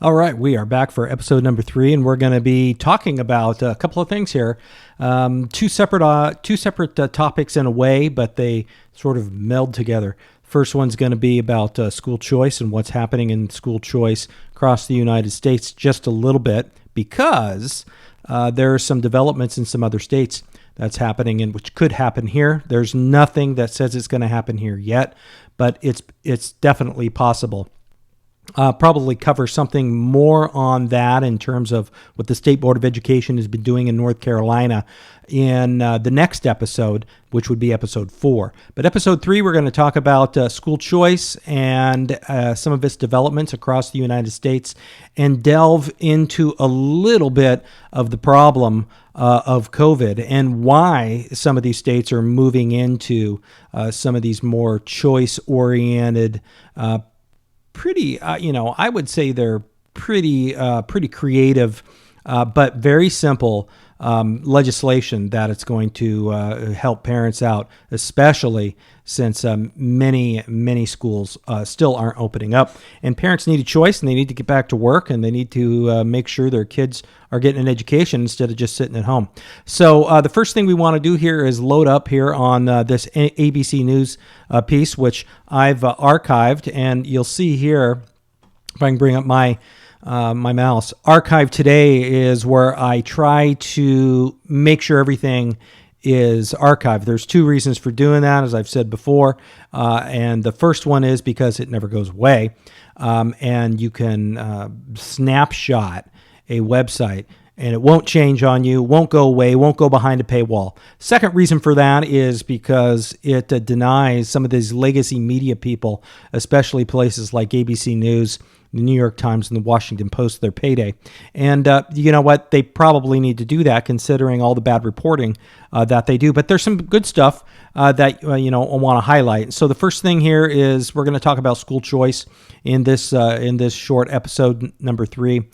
All right, we are back for episode number 3, and we're going to be talking about a couple of things here. Two separate topics in a way, but they sort of meld together. First one's going to be about school choice and what's happening in school choice across the United States just a little bit, because there are some developments in some other states that's happening and which could happen here. There's nothing that says it's going to happen here yet, but it's definitely possible. Probably cover something more on that in terms of what the State Board of Education has been doing in North Carolina in the next episode, which would be episode 4. But episode 3, we're going to talk about school choice and some of its developments across the United States, and delve into a little bit of the problem of COVID and why some of these states are moving into some of these more choice-oriented pretty, I would say they're pretty creative, but very simple legislation that it's going to help parents out, especially since many schools still aren't opening up. And parents need a choice, and they need to get back to work, and they need to make sure their kids are getting an education instead of just sitting at home. So the first thing we want to do here is load up here on this ABC News piece, which I've archived, and you'll see here, if I can bring up my mouse. Archive today is where I try to make sure everything is archived. There's 2 reasons for doing that, as I've said before, and the first one is because it never goes away, and you can snapshot a website and it won't change on you, won't go away, won't go behind a paywall. Second reason for that is because it denies some of these legacy media people, especially places like ABC News, the New York Times, and the Washington Post, their payday. And you know what? They probably need to do that, considering all the bad reporting that they do. But there's some good stuff that I want to highlight. So the first thing here is we're going to talk about school choice in this short episode number 3.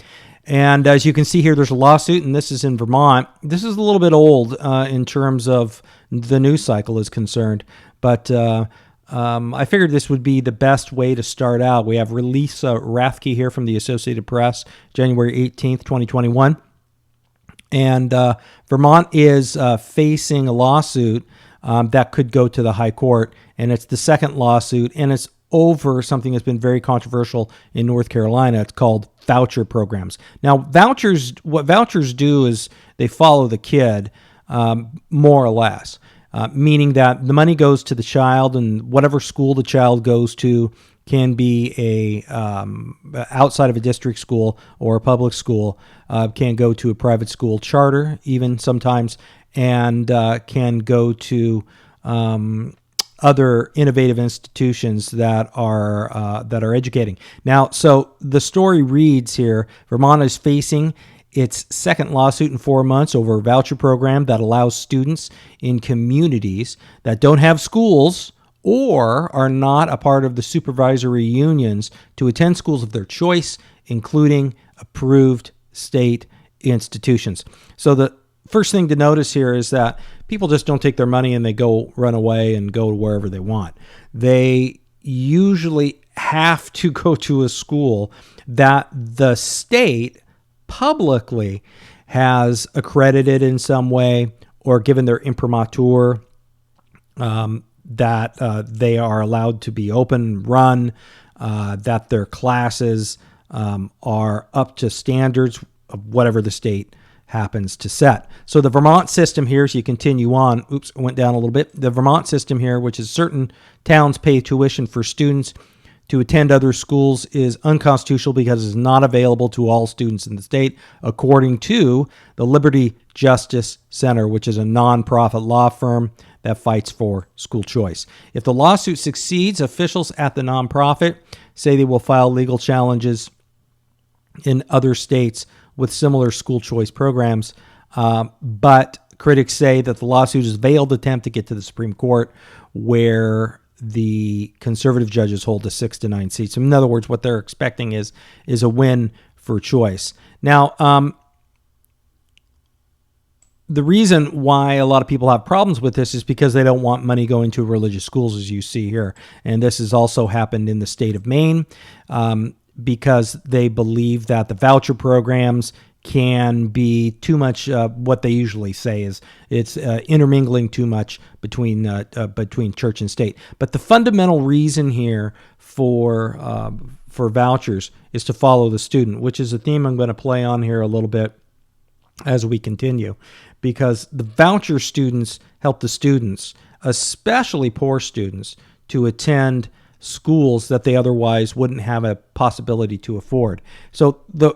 And as you can see here, there's a lawsuit, and this is in Vermont. This is a little bit old in terms of the news cycle is concerned, but I figured this would be the best way to start out. We have Lisa Rathke here from the Associated Press, January 18th, 2021. And Vermont is facing a lawsuit that could go to the high court, and it's the second lawsuit, and it's over something that's been very controversial in North Carolina. It's called voucher programs. Now, what vouchers do is they follow the kid, more or less. Meaning that the money goes to the child, and whatever school the child goes to can be outside of a district school or a public school, can go to a private school charter even sometimes, and can go to other innovative institutions that are educating. Now, so the story reads here: Vermont is facing its second lawsuit in 4 months over a voucher program that allows students in communities that don't have schools or are not a part of the supervisory unions to attend schools of their choice, including approved state institutions. So the first thing to notice here is that people just don't take their money and they go run away and go to wherever they want. They usually have to go to a school that the state publicly has accredited in some way or given their imprimatur that they are allowed to be open, run, that their classes are up to standards of whatever the state happens to set. So the Vermont system here, as you continue on, it went down a little bit. The Vermont system here, which is certain towns pay tuition for students to attend other schools, is unconstitutional because it's not available to all students in the state, according to the Liberty Justice Center, which is a nonprofit law firm that fights for school choice. If the lawsuit succeeds, officials at the nonprofit say they will file legal challenges in other states with similar school choice programs, but critics say that the lawsuit is a veiled attempt to get to the Supreme Court, where the conservative judges hold the 6 to 9 seats. In other words, what they're expecting is a win for choice. Now, the reason why a lot of people have problems with this is because they don't want money going to religious schools, as you see here. And this has also happened in the state of Maine, because they believe that the voucher programs can be too much. What they usually say is it's intermingling too much between church and state. But the fundamental reason here for vouchers is to follow the student, which is a theme I'm going to play on here a little bit as we continue, because the voucher students help the students, especially poor students, to attend schools that they otherwise wouldn't have a possibility to afford. So the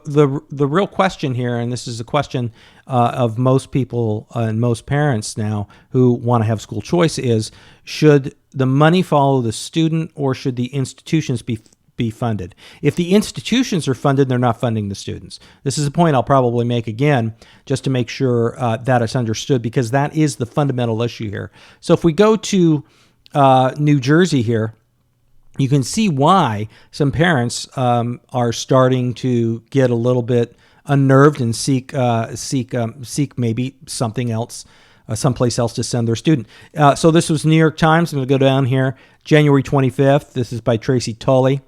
real question here, and this is a question of most people and most parents now who want to have school choice, is should the money follow the student, or should the institutions be funded? If the institutions are funded, they're not funding the students. This is a point I'll probably make again just to make sure that it's understood, because that is the fundamental issue here. So if we go to New Jersey here, you can see why some parents are starting to get a little bit unnerved and seek maybe something else, someplace else to send their student. So this was New York Times. I'm going to go down here, January 25th. This is by Tracy Tully.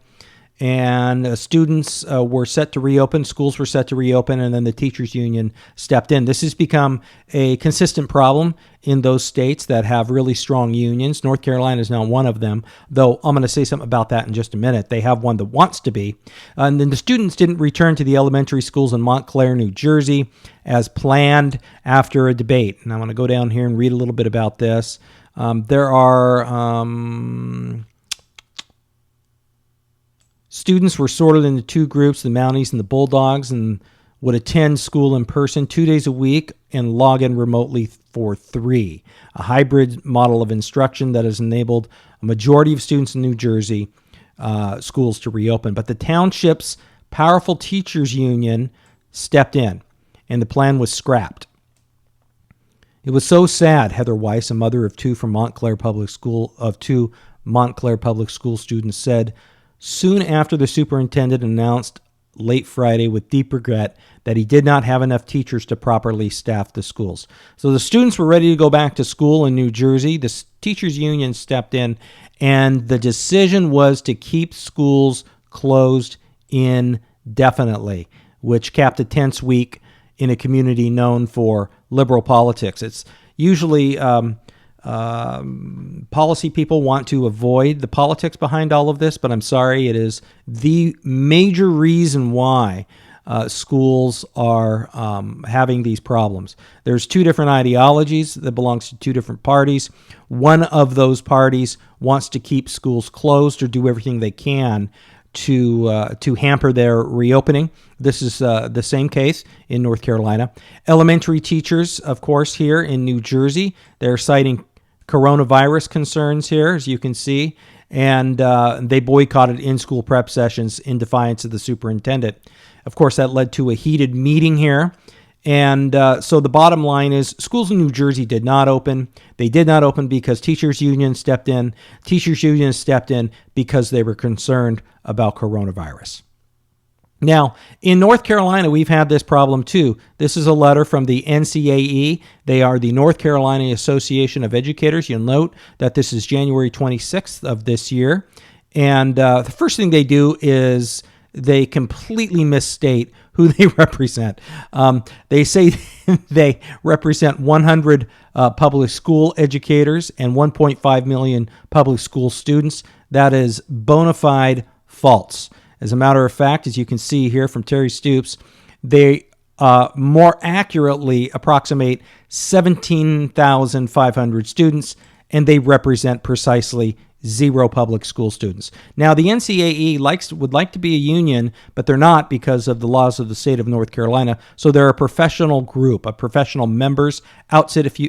And students were set to reopen, schools were set to reopen, and then the teachers union stepped in. This has become a consistent problem in those states that have really strong unions. North Carolina is now one of them, though I'm going to say something about that in just a minute. They have one that wants to be. And then the students didn't return to the elementary schools in Montclair, New Jersey, as planned after a debate. And I want to go down here and read a little bit about this. There are... Students were sorted into two groups, the Mounties and the Bulldogs, and would attend school in person 2 days a week and log in remotely for 3. A hybrid model of instruction that has enabled a majority of students in New Jersey schools to reopen. But the township's powerful teachers union stepped in, and the plan was scrapped. It was so sad, Heather Weiss, a mother of two Montclair Public School students, said soon after the superintendent announced late Friday with deep regret that he did not have enough teachers to properly staff the schools. So the students were ready to go back to school in New Jersey. The teachers union stepped in, and the decision was to keep schools closed indefinitely, which capped a tense week in a community known for liberal politics. It's usually policy people want to avoid the politics behind all of this, but I'm sorry, it is the major reason why schools are having these problems. There's two different ideologies that belongs to two different parties. One of those parties wants to keep schools closed or do everything they can to hamper their reopening. This is the same case in North Carolina. Elementary teachers, of course, here in New Jersey, they're citing coronavirus concerns here, as you can see, and they boycotted in-school prep sessions in defiance of the superintendent. Of course, that led to a heated meeting here, and so the bottom line is schools in New Jersey did not open. They did not open because teachers union stepped in. Teachers union stepped in because they were concerned about coronavirus. Now, in North Carolina, we've had this problem too. This is a letter from the NCAE. They are the North Carolina Association of Educators. You'll note that this is January 26th of this year. And the first thing they do is they completely misstate who they represent. They say they represent 100 public school educators and 1.5 million public school students. That is bona fide false. As a matter of fact, as you can see here from Terry Stoops, they more accurately approximate 17,500 students, and they represent precisely 0 public school students. Now, the NCAE would like to be a union, but they're not because of the laws of the state of North Carolina. So they're a professional group, a professional members outfit, if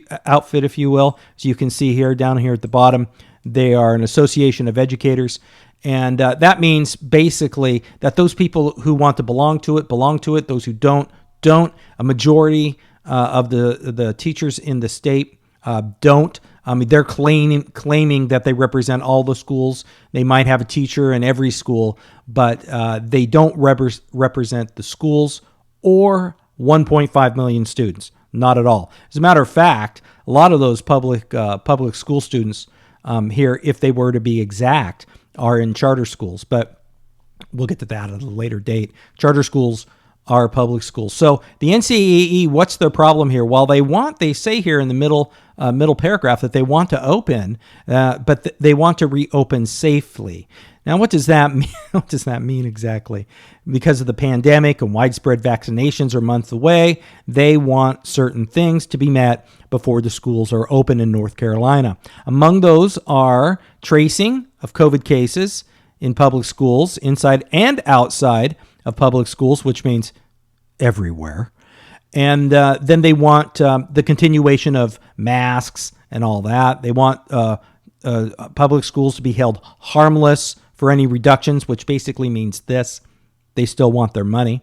you will. As you can see here, down here at the bottom, they are an association of educators. And that means basically that those people who want to belong to it, belong to it. Those who don't. A majority of the teachers in the state don't. I mean, they're claiming that they represent all the schools. They might have a teacher in every school, but they don't represent the schools or 1.5 million students. Not at all. As a matter of fact, a lot of those public school students here, if they were to be exact, are in charter schools. But we'll get to that at a later date. Charter schools are public schools. So the NCAE, what's their problem here? Well, they say here in the middle paragraph that they want to open, but they want to reopen safely. Now, what does that mean? What does that mean exactly? Because of the pandemic and widespread vaccinations are months away, they want certain things to be met before the schools are open in North Carolina. Among those are tracing of COVID cases in public schools, inside and outside of public schools, which means everywhere. And then they want the continuation of masks and all that. They want public schools to be held harmless for any reductions, which basically means this: they still want their money.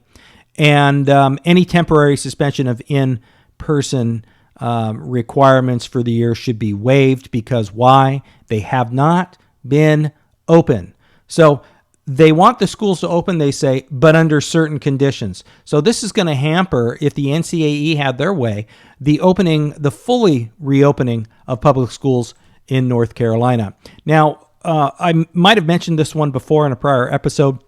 And any temporary suspension of in-person requirements for the year should be waived, because why? They have not been open. So they want the schools to open, they say, but under certain conditions. So this is going to hamper, if the NCAE had their way, the fully reopening of public schools in North Carolina. Now, I might have mentioned this one before in a prior episode,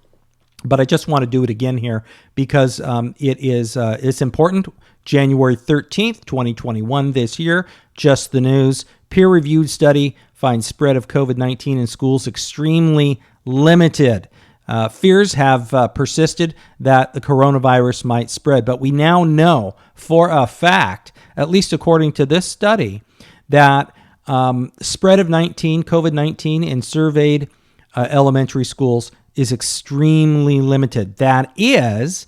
but I just want to do it again here because it's important. January 13th, 2021, this year, just the news. Peer-reviewed study finds spread of COVID-19 in schools extremely limited. Fears have persisted that the coronavirus might spread, but we now know for a fact, at least according to this study, that spread of COVID-19 in surveyed elementary schools is extremely limited. That is,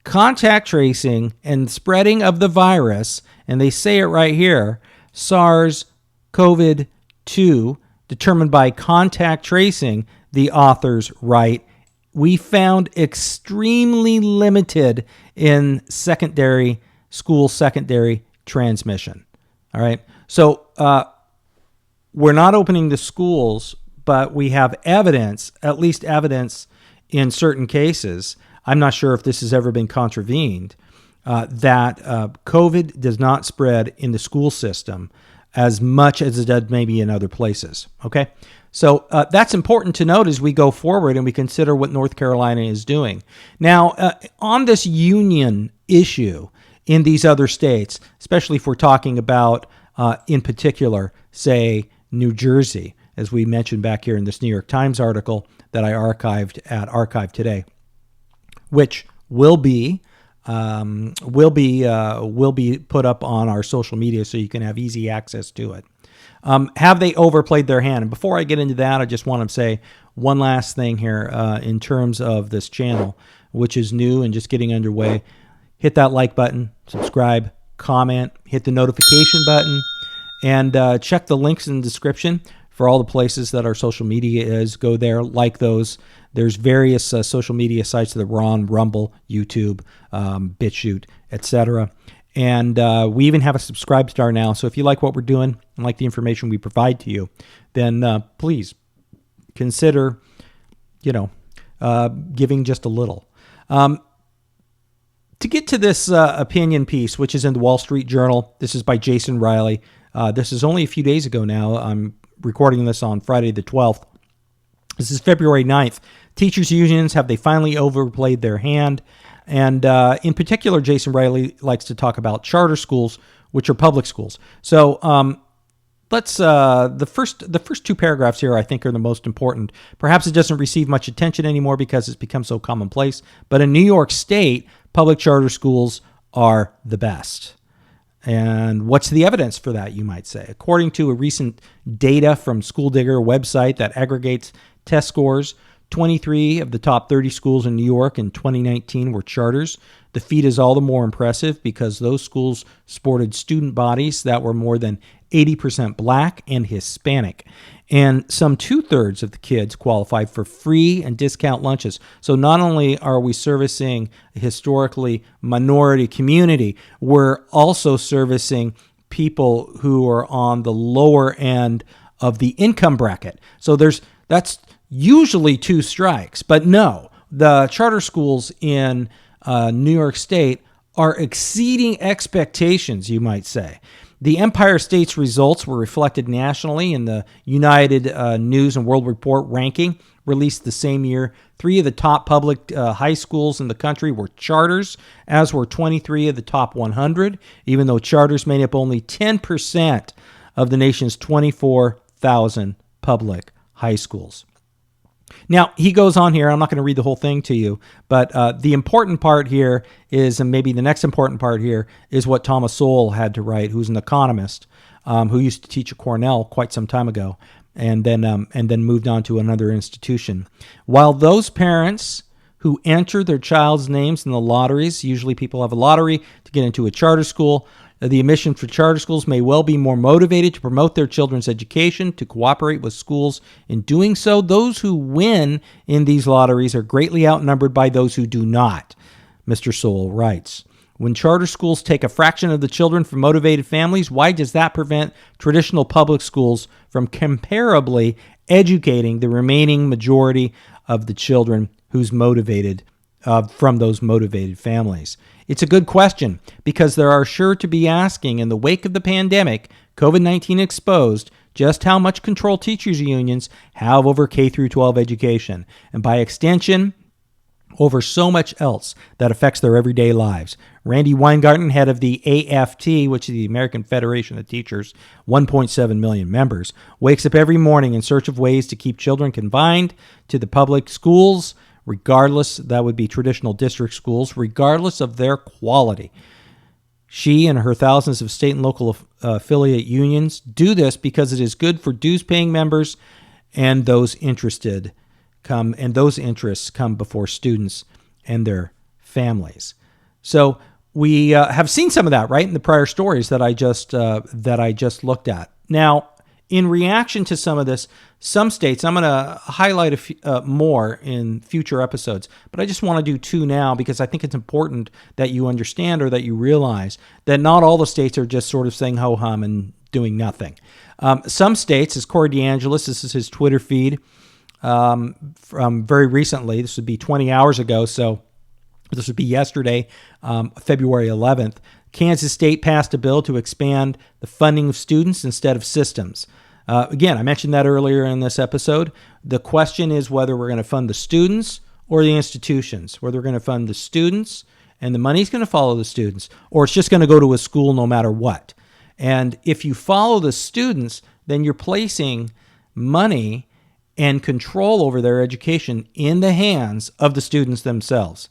contact tracing and spreading of the virus, and they say it right here, SARS-CoV-2, determined by contact tracing, the authors write, we found extremely limited in secondary transmission. All right. So we're not opening the schools, but we have evidence, at least evidence in certain cases. I'm not sure if this has ever been contravened, that COVID does not spread in the school system as much as it does maybe in other places. Okay. So that's important to note as we go forward and we consider what North Carolina is doing. Now, on this union issue in these other states, especially if we're talking about, in particular, say, New Jersey, as we mentioned back here in this New York Times article that I archived at Archive Today, which will be put up on our social media so you can have easy access to it. Have they overplayed their hand? And before I get into that, I just want to say one last thing here in terms of this channel, which is new and just getting underway. Hit that like button, subscribe, comment, hit the notification button, and check the links in the description for all the places that our social media is. Go there, like those. There's various social media sites that we're on: Rumble, YouTube, BitChute, etc. And we even have a subscribe star now. So if you like what we're doing and like the information we provide to you, then please consider, giving just a little. To get to this opinion piece, which is in the Wall Street Journal, this is by Jason Riley. This is only a few days ago now. I'm recording this on Friday the 12th. This is February 9th. Teachers' unions, have they finally overplayed their hand? And in particular, Jason Riley likes to talk about charter schools, which are public schools. So let's the first two paragraphs here, I think, are the most important. Perhaps it doesn't receive much attention anymore because it's become so commonplace. But in New York State, public charter schools are the best. And what's the evidence for that, you might say? According to a recent data from School Digger website that aggregates test scores, 23 of the top 30 schools in New York in 2019 were charters. The feat is all the more impressive because those schools sported student bodies that were more than 80% Black and Hispanic. And some 2/3 of the kids qualified for free and discount lunches. So not only are we servicing a historically minority community, we're also servicing people who are on the lower end of the income bracket. So that's usually two strikes. But no, the charter schools in New York State are exceeding expectations, you might say. The Empire State's results were reflected nationally in the United News and World Report ranking released the same year. 3 of the top public high schools in the country were charters, as were 23 of the top 100, even though charters made up only 10% of the nation's 24,000 public high schools. Now, he goes on here. I'm not going to read the whole thing to you, but the important part here is, and maybe the next important part here, is what Thomas Sowell had to write, who's an economist who used to teach at Cornell quite some time ago, and then moved on to another institution. While those parents who enter their child's names in the lotteries, usually people have a lottery to get into a charter school, the admission for charter schools may well be more motivated to promote their children's education, to cooperate with schools in doing so. Those who win in these lotteries are greatly outnumbered by those who do not, Mr. Sowell writes. When charter schools take a fraction of the children from motivated families, why does that prevent traditional public schools from comparably educating the remaining majority of the children who's motivated from those motivated families? It's a good question, because there are sure to be asking, in the wake of the pandemic, COVID-19 exposed just how much control teachers' unions have over K through 12 education, and by extension, over so much else that affects their everyday lives. Randy Weingarten, head of the AFT, which is the American Federation of Teachers, 1.7 million members, wakes up every morning in search of ways to keep children confined to the public schools, regardless, that would be traditional district schools, regardless of their quality. She and her thousands of state and local affiliate unions do this because it is good for dues-paying members, and those interests come before students and their families. So we have seen some of that, right, in the prior stories that I just looked at. Now, in reaction to some of this, some states, I'm going to highlight a few, more in future episodes, but I just want to do 2 now because I think it's important that you understand, or that you realize, that not all the states are just sort of saying ho-hum and doing nothing. Some states, as Corey DeAngelis, this is his Twitter feed from very recently, this would be 20 hours ago, so this would be yesterday, February 11th, Kansas State passed a bill to expand the funding of students instead of systems. Again, I mentioned that earlier in this episode. The question is whether we're going to fund the students or the institutions, whether we're going to fund the students and the money's going to follow the students, or it's just going to go to a school no matter what. And if you follow the students, then you're placing money and control over their education in the hands of the students themselves.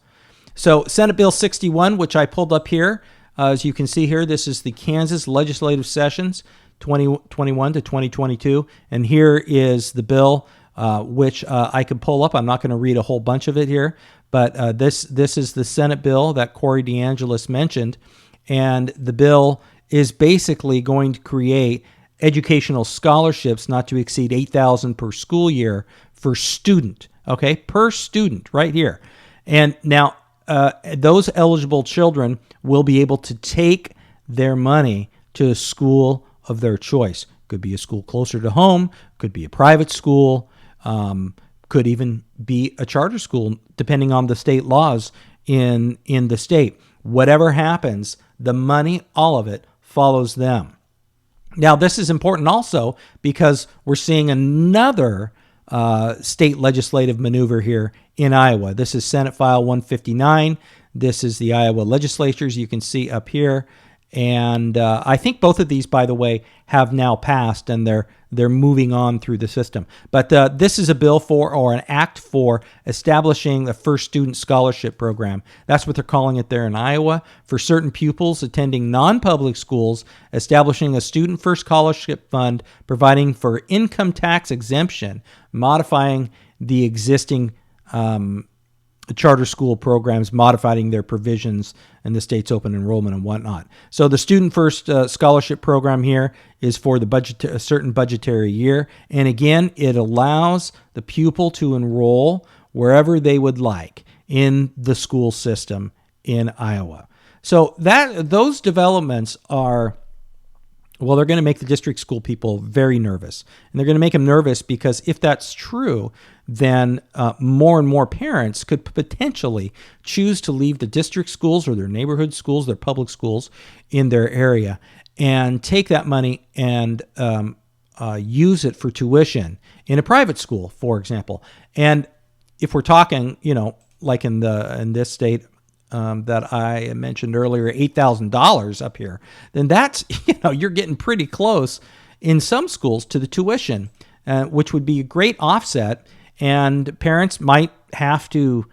So Senate Bill 61, which I pulled up here, as you can see here, this is the Kansas legislative sessions 2021 to 2022. And here is the bill, which I could pull up. I'm not going to read a whole bunch of it here, but this is the Senate bill that Corey DeAngelis mentioned. And the bill is basically going to create educational scholarships not to exceed $8,000 per school year for student, okay, per student right here. And now those eligible children will be able to take their money to a school of their choice. Could be a school closer to home, could be a private school, could even be a charter school, depending on the state laws in the state. Whatever happens, the money, all of it, follows them. Now, this is important also because we're seeing another state legislative maneuver here in Iowa. This is Senate File 159. This is the Iowa legislatures you can see up here. And I think both of these, by the way, have now passed, and they're moving on through the system. But this is a bill for, or an act for, establishing the First Student Scholarship Program. That's what they're calling it there in Iowa. For certain pupils attending non-public schools, establishing a Student First Scholarship Fund, providing for income tax exemption, modifying the existing charter school programs, modifying their provisions in the state's open enrollment and whatnot. So the Student First Scholarship Program here is for a certain budgetary year. And again, it allows the pupil to enroll wherever they would like in the school system in Iowa. So those developments are Well, they're going to make the district school people very nervous. And they're going to make them nervous because if that's true, then more and more parents could potentially choose to leave the district schools or their neighborhood schools, their public schools in their area, and take that money and use it for tuition in a private school, for example. And if we're talking, like in this state that I mentioned earlier, $8,000 up here, then that's, you're getting pretty close in some schools to the tuition, which would be a great offset. And parents might have to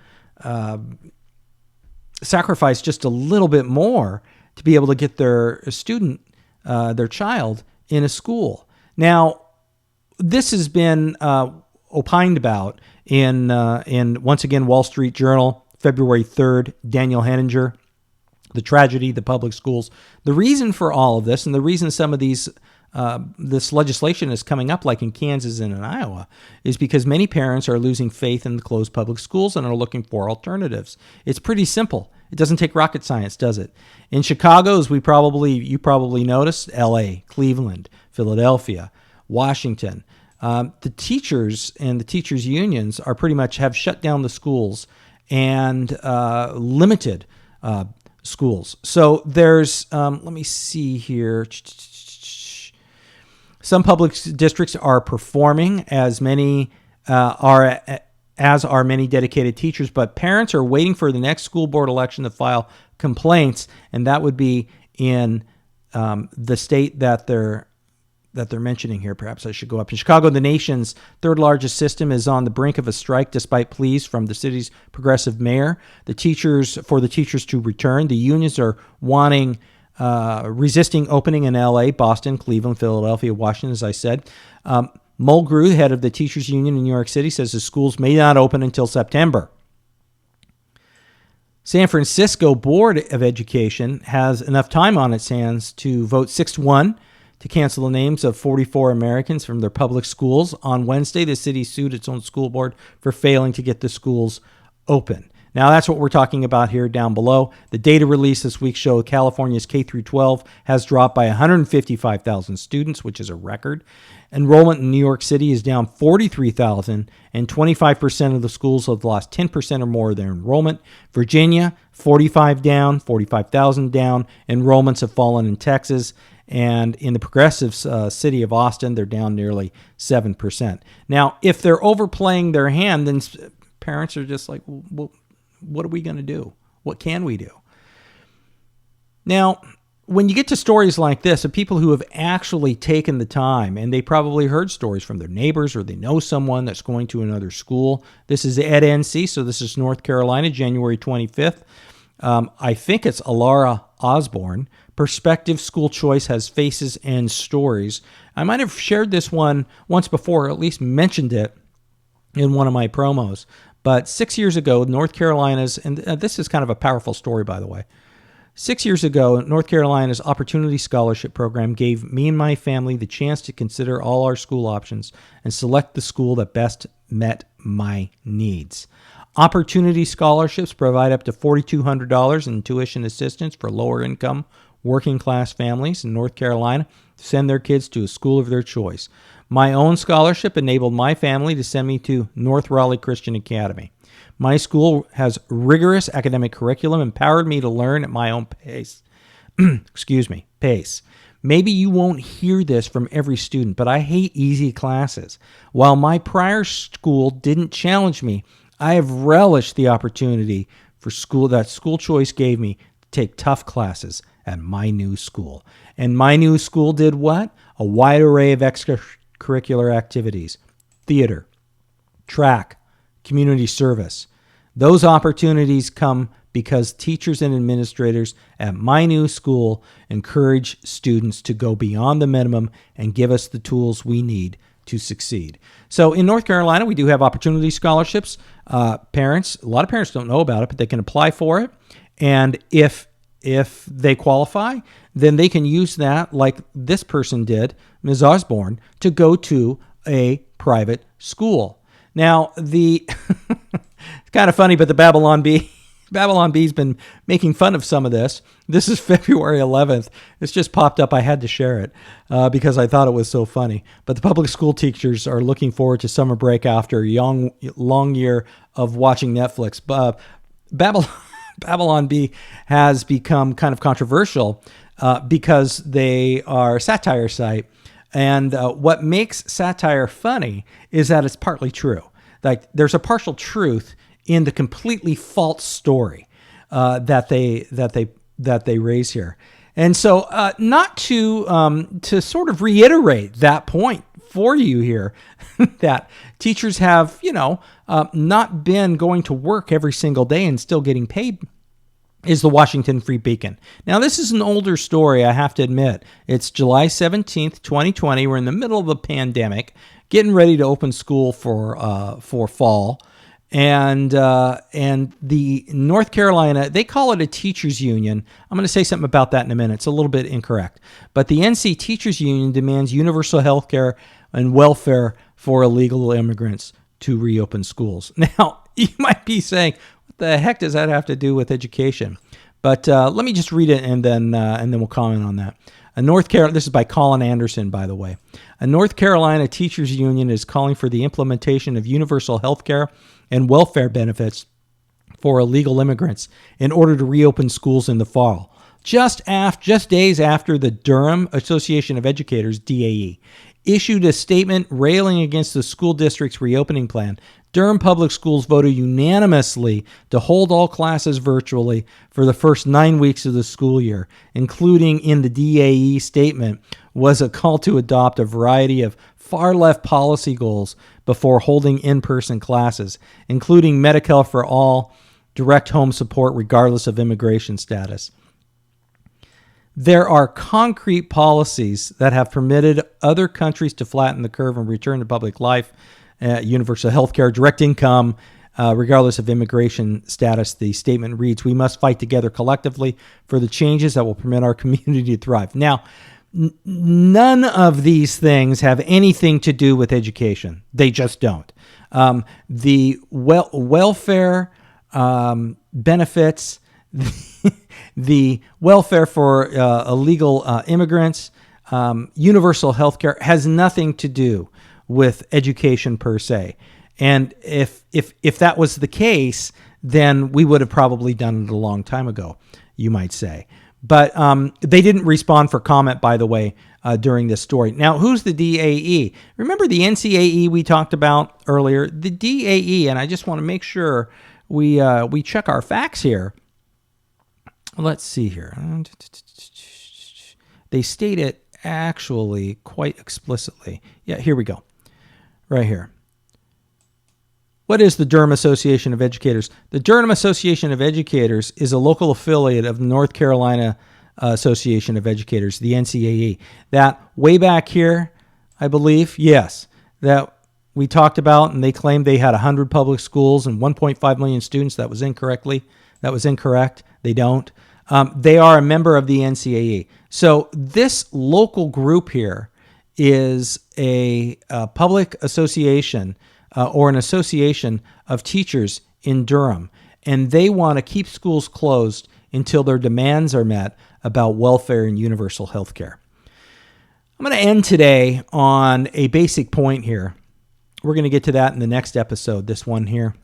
sacrifice just a little bit more to be able to get their student, their child, in a school. Now, this has been opined about in once again, Wall Street Journal, February 3rd, Daniel Henninger, The Tragedy, the Public Schools. The reason for all of this, and the reason some of these this legislation is coming up, like in Kansas and in Iowa, is because many parents are losing faith in the closed public schools and are looking for alternatives. It's pretty simple. It doesn't take rocket science, does it? In Chicago, as you probably noticed, L.A., Cleveland, Philadelphia, Washington, the teachers and the teachers' unions are pretty much have shut down the schools and limited schools. So there's, let me see here. Some public districts are performing as many are many dedicated teachers, but parents are waiting for the next school board election to file complaints, and that would be in the state that they're mentioning here. Perhaps I should go up. In Chicago, the nation's third largest system is on the brink of a strike despite pleas from the city's progressive mayor. For the teachers to return. The unions are resisting opening in L.A., Boston, Cleveland, Philadelphia, Washington, as I said. Mulgrew, head of the teachers union in New York City, says the schools may not open until September. San Francisco Board of Education has enough time on its hands to vote 6-1 to cancel the names of 44 Americans from their public schools. On Wednesday, the city sued its own school board for failing to get the schools open. Now, that's what we're talking about here down below. The data released this week show California's K-12 has dropped by 155,000 students, which is a record. Enrollment in New York City is down 43,000, and 25% of the schools have lost 10% or more of their enrollment. Virginia, 45,000 down. Enrollments have fallen in Texas. And in the progressive city of Austin, they're down nearly 7%. Now, if they're overplaying their hand, then parents are just like, well, what are we going to do? What can we do? Now, when you get to stories like this of people who have actually taken the time, and they probably heard stories from their neighbors or they know someone that's going to another school. This is Ed NC, so this is North Carolina, January 25th. I think it's Alara Osborne. Perspective School Choice has faces and stories. I might have shared this one once before, or at least mentioned it in one of my promos. But 6 years ago, North Carolina's, and this is kind of a powerful story, by the way. 6 years ago, North Carolina's Opportunity Scholarship Program gave me and my family the chance to consider all our school options and select the school that best met my needs. Opportunity Scholarships provide up to $4,200 in tuition assistance for lower-income, working-class families in North Carolina to send their kids to a school of their choice. My own scholarship enabled my family to send me to North Raleigh Christian Academy. My school has rigorous academic curriculum, empowered me to learn at my own pace. Pace. Maybe you won't hear this from every student, but I hate easy classes. While my prior school didn't challenge me, I have relished the opportunity for school that school choice gave me to take tough classes at my new school. And my new school did what? A wide array of extracurricular activities: theater, track, community service. Those opportunities come because teachers and administrators at my new school encourage students to go beyond the minimum and give us the tools we need to succeed. So in North Carolina, we do have opportunity scholarships. Parents, a lot of parents don't know about it, but they can apply for it. And if they qualify, then they can use that, like this person did, Ms. Osborne, to go to a private school. Now, it's kind of funny, but the Babylon Bee Babylon Bee's been making fun of some of this. This is February 11th. It's just popped up. I had to share it because I thought it was so funny. But the public school teachers are looking forward to summer break after a long year of watching Netflix. Babylon Bee has become kind of controversial because they are a satire site. And what makes satire funny is that it's partly true. Like there's a partial truth in the completely false story that they raise here. And so not to sort of reiterate that point for you here, that teachers have, not been going to work every single day and still getting paid, is the Washington Free Beacon. Now, this is an older story, I have to admit. It's July 17th, 2020. We're in the middle of a pandemic, getting ready to open school for fall. And the North Carolina, they call it a teachers union. I'm going to say something about that in a minute. It's a little bit incorrect. But the NC Teachers Union demands universal health care and welfare for illegal immigrants to reopen schools. Now, you might be saying, what the heck does that have to do with education? But let me just read it and then we'll comment on that. This is by Colin Anderson, by the way. A North Carolina teachers union is calling for the implementation of universal health care and welfare benefits for illegal immigrants in order to reopen schools in the fall. Just days after the Durham Association of Educators, DAE, issued a statement railing against the school district's reopening plan, Durham Public Schools voted unanimously to hold all classes virtually for the first 9 weeks of the school year, including in the DAE statement was a call to adopt a variety of far-left policy goals before holding in-person classes, including Medi-Cal for all, direct home support regardless of immigration status. There are concrete policies that have permitted other countries to flatten the curve and return to public life, universal health care, direct income, regardless of immigration status. The statement reads, "We must fight together collectively for the changes that will permit our community to thrive." Now, none of these things have anything to do with education. They just don't. The welfare benefits, the welfare for illegal immigrants, universal health care has nothing to do with education per se. And if that was the case, then we would have probably done it a long time ago, you might say. But they didn't respond for comment, by the way, during this story. Now, who's the DAE? Remember the NCAE we talked about earlier? The DAE, and I just want to make sure we check our facts here. Let's see here. They state it actually quite explicitly. Yeah, here we go. Right here. What is the Durham Association of Educators? The Durham Association of Educators is a local affiliate of the North Carolina Association of Educators, the NCAE. That way back here, I believe, yes, that we talked about, and they claimed they had 100 public schools and 1.5 million students. That was incorrect. They don't. They are a member of the NCAE. So this local group here is a public association or an association of teachers in Durham, and they want to keep schools closed until their demands are met about welfare and universal health care. I'm going to end today on a basic point here. We're going to get to that in the next episode, this one here.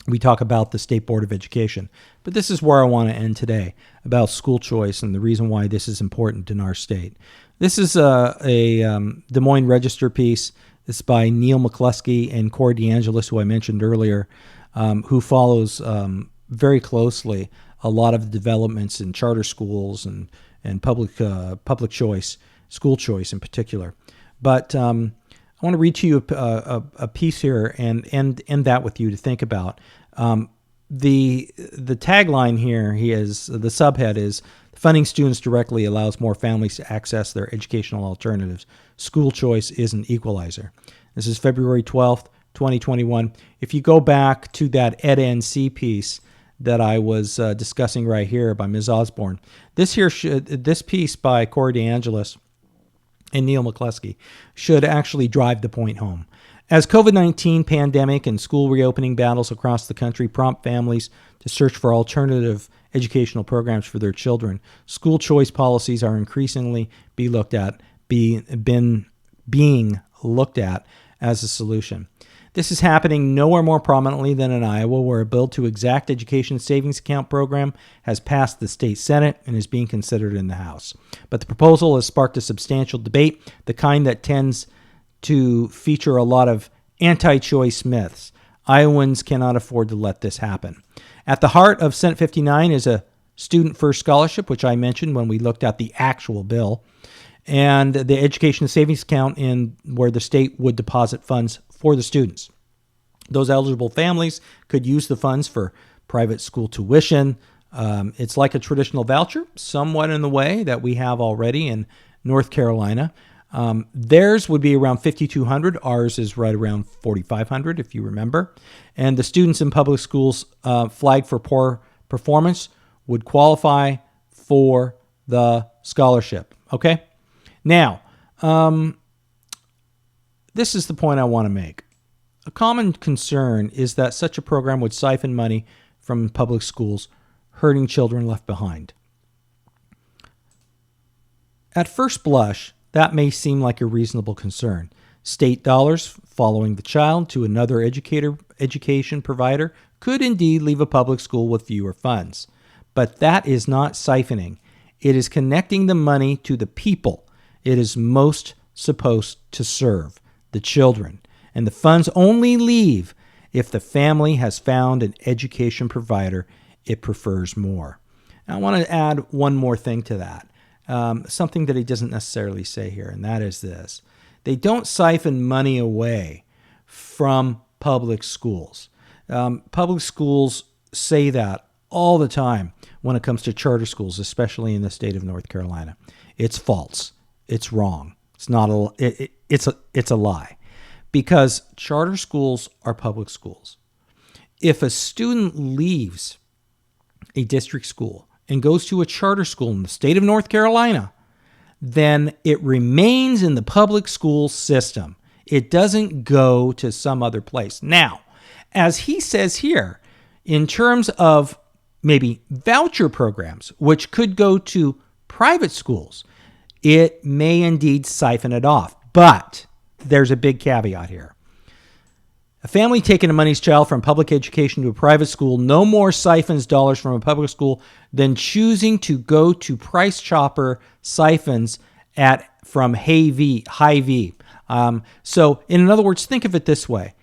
We talk about the State Board of Education. But this is where I want to end today, about school choice and the reason why this is important in our state. This is a Des Moines Register piece. It's by Neil McCluskey and Corey DeAngelis, who I mentioned earlier, who follows very closely a lot of the developments in charter schools and public choice, school choice in particular. But I want to read to you a piece here and end that with you to think about. The tagline here, the subhead is, funding students directly allows more families to access their educational alternatives. School choice is an equalizer. This is February 12th, 2021. If you go back to that EdNC piece that I was discussing right here by Ms. Osborne, this piece by Corey DeAngelis and Neil McCluskey should actually drive the point home. As COVID-19 pandemic and school reopening battles across the country prompt families to search for alternative educational programs for their children, school choice policies are increasingly being looked at as a solution. This is happening nowhere more prominently than in Iowa, where a bill to exact education savings account program has passed the state Senate and is being considered in the House. But the proposal has sparked a substantial debate, the kind that tends to feature a lot of anti-choice myths. Iowans cannot afford to let this happen. At the heart of Senate 59 is a student first scholarship, which I mentioned when we looked at the actual bill, and the education savings account where the state would deposit funds for the students. Those eligible families could use the funds for private school tuition. It's like a traditional voucher, somewhat in the way that we have already in North Carolina. Theirs would be around $5,200. Ours is right around $4,500, if you remember. And the students in public schools flagged for poor performance would qualify for the scholarship. Okay? Now, this is the point I want to make. A common concern is that such a program would siphon money from public schools, hurting children left behind. At first blush, that may seem like a reasonable concern. State dollars following the child to another education provider could indeed leave a public school with fewer funds. But that is not siphoning. It is connecting the money to the people it is most supposed to serve, the children. And the funds only leave if the family has found an education provider it prefers more. Now, I want to add one more thing to that. Something that he doesn't necessarily say here, and that is this. They don't siphon money away from public schools. Public schools say that all the time when it comes to charter schools, especially in the state of North Carolina. It's false. It's wrong. It's not it's a lie, because charter schools are public schools. If a student leaves a district school and goes to a charter school in the state of North Carolina, then it remains in the public school system. It doesn't go to some other place. Now, as he says here, in terms of maybe voucher programs, which could go to private schools, it may indeed siphon it off. But there's a big caveat here. A family taking a money's child from public education to a private school no more siphons dollars from a public school than choosing to go to Price Chopper siphons from Hy-Vee. So in other words, think of it this way.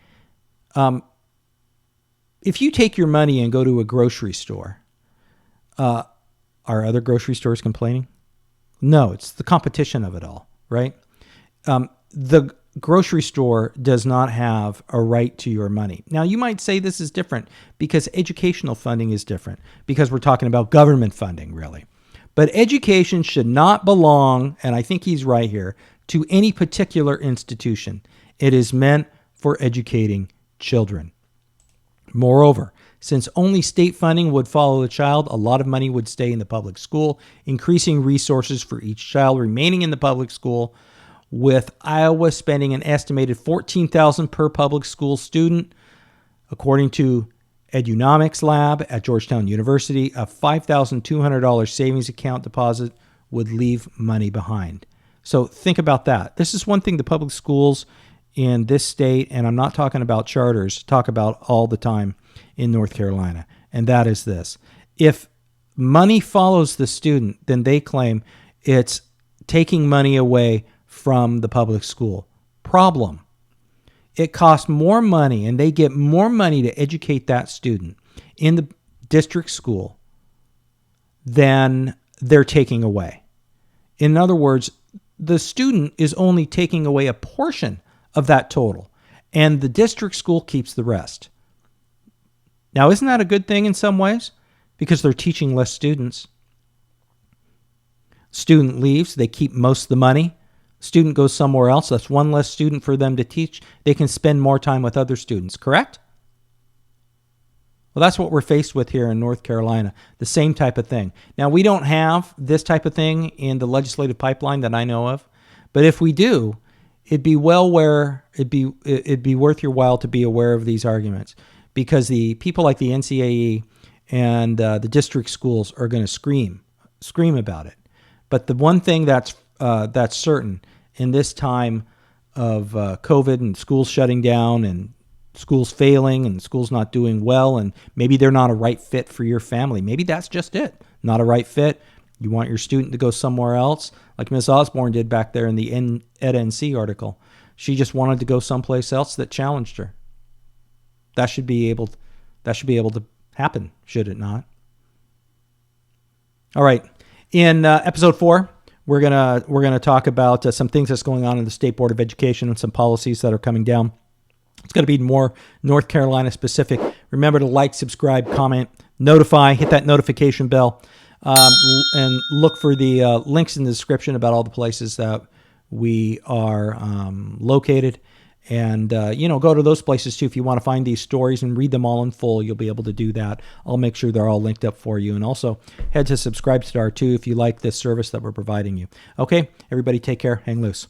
If you take your money and go to a grocery store, are other grocery stores complaining? No, it's the competition of it all, right? The grocery store does not have a right to your money. Now, you might say this is different because educational funding is different, because we're talking about government funding, really. But education should not belong, and I think he's right here, to any particular institution. It is meant for educating children. Moreover, since only state funding would follow the child, a lot of money would stay in the public school, increasing resources for each child remaining in the public school, with Iowa spending an estimated $14,000 per public school student. According to Edunomics Lab at Georgetown University, a $5,200 savings account deposit would leave money behind. So think about that. This is one thing the public schools in this state, and I'm not talking about charters, talk about all the time in North Carolina, and that is this. If money follows the student, then they claim it's taking money away from the public school. Problem. It costs more money, and they get more money to educate that student in the district school than they're taking away. In other words, the student is only taking away a portion of that total, and the district school keeps the rest. Now, isn't that a good thing in some ways? Because they're teaching less students. Student leaves, they keep most of the money. Student goes somewhere else, that's one less student for them to teach. They can spend more time with other students, correct? Well, that's what we're faced with here in North Carolina, the same type of thing. Now, we don't have this type of thing in the legislative pipeline that I know of, but if we do, it'd be it'd be worth your while to be aware of these arguments, because the people like the NCAE and the district schools are going to scream about it. But the one thing that's certain in this time of COVID and schools shutting down and schools failing and schools not doing well, and maybe they're not a right fit for your family. Maybe that's just it. Not a right fit. You want your student to go somewhere else, like Miss Osborne did back there in the EdNC article. She just wanted to go someplace else that challenged her. That should be able to happen, should it not? All right. In episode 4, we're gonna talk about some things that's going on in the State Board of Education and some policies that are coming down. It's going to be more North Carolina specific. Remember to like, subscribe, comment, notify, hit that notification bell, and look for the links in the description about all the places that we are located. And, go to those places too. If you want to find these stories and read them all in full, you'll be able to do that. I'll make sure they're all linked up for you. And also head to Subscribe Star too if you like this service that we're providing you. Okay, everybody take care. Hang loose.